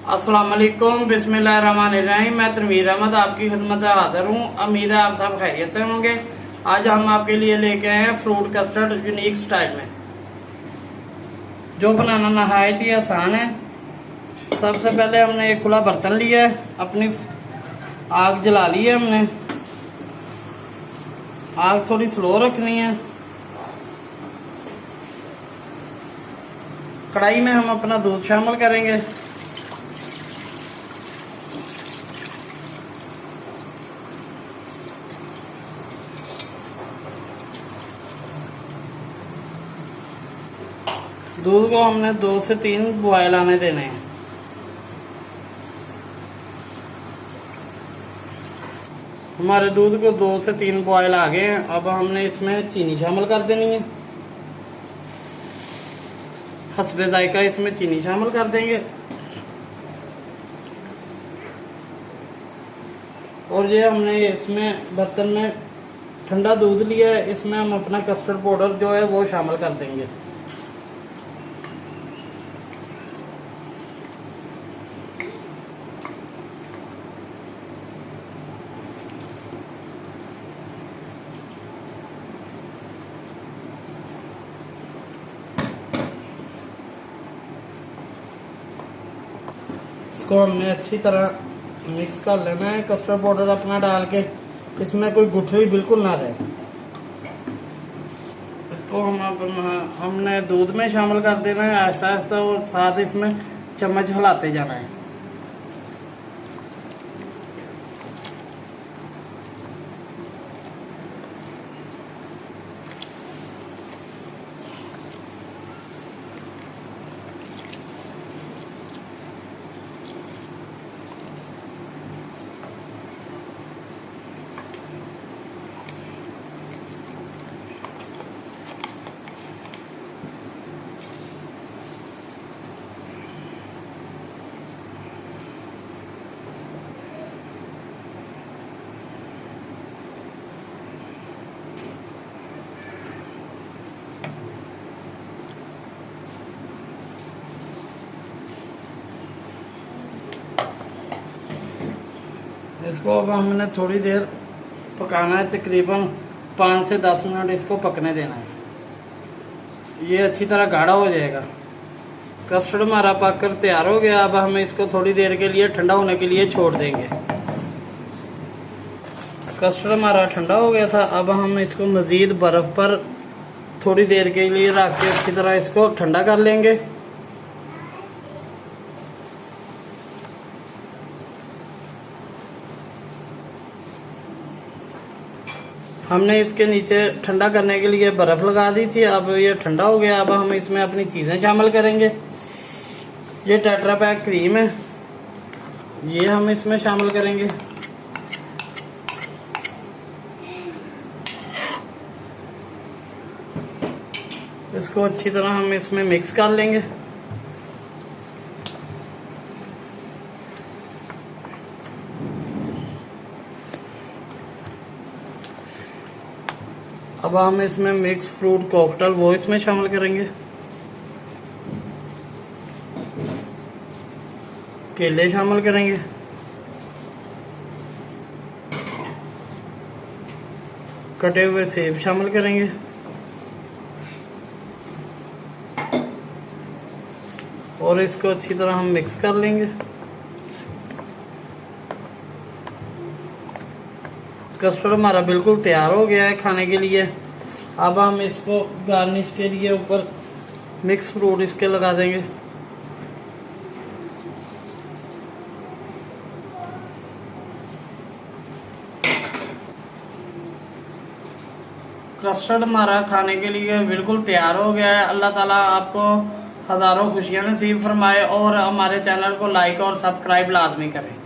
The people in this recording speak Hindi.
अस्सलाम वालेकुम, बिस्मिल्लाहिर्रहमानिर्रहीम। मैं तनवीर अहमद आपकी खिदमत में हाजिर हूँ। उम्मीद है आप सब खैरियत से होंगे। आज हम आपके लिए लेके आए हैं फ्रूट कस्टर्ड यूनिक स्टाइल में, जो बनाना नहायत ही आसान है। सबसे पहले हमने एक खुला बर्तन लिया है, अपनी आग जला ली है हमने। आग थोड़ी स्लो रखनी है। कढ़ाई में हम अपना दूध शामिल करेंगे। दूध को हमने 2 से 3 बॉयल आने देने हैं। हमारे दूध को 2 से 3 बॉयल आ गए हैं। अब हमने इसमें चीनी शामिल कर देनी है। हस्बे जायका इसमें चीनी शामिल कर देंगे। और ये हमने इसमें बर्तन में ठंडा दूध लिया है, इसमें हम अपना कस्टर्ड पाउडर जो है वो शामिल कर देंगे। इसको हमने अच्छी तरह मिक्स कर लेना है। कस्टर्ड पाउडर अपना डाल के इसमें कोई गुठली बिल्कुल ना रहे। इसको हमने दूध में शामिल कर देना है ऐसा ऐसा, और साथ इसमें चम्मच हिलाते जाना है। इसको अब हमने थोड़ी देर पकाना है, तकरीबन 5 से 10 मिनट इसको पकने देना है। ये अच्छी तरह गाढ़ा हो जाएगा। कस्टर्ड हमारा पककर तैयार हो गया। अब हम इसको थोड़ी देर के लिए ठंडा होने के लिए छोड़ देंगे। कस्टर्ड हमारा ठंडा हो गया था। अब हम इसको मज़ीद बर्फ़ पर थोड़ी देर के लिए रख के अच्छी तरह इसको ठंडा कर लेंगे। हमने इसके नीचे ठंडा करने के लिए बर्फ़ लगा दी थी। अब ये ठंडा हो गया। अब हम इसमें अपनी चीज़ें शामिल करेंगे। ये टेट्रा पैक क्रीम है, ये हम इसमें शामिल करेंगे। इसको अच्छी तरह हम इसमें मिक्स कर लेंगे। अब हम इसमें मिक्स फ्रूट कॉकटेल वो इसमें शामिल करेंगे। केले शामिल करेंगे। कटे हुए सेब शामिल करेंगे। और इसको अच्छी तरह हम मिक्स कर लेंगे। कस्टर्ड हमारा बिल्कुल तैयार हो गया है खाने के लिए। अब हम इसको गार्निश के लिए ऊपर मिक्स फ्रूट इसके लगा देंगे। कस्टर्ड हमारा खाने के लिए बिल्कुल तैयार हो गया है। अल्लाह ताला आपको हज़ारों खुशियाँ नसीब फरमाए और हमारे चैनल को लाइक और सब्सक्राइब लाजमी करें।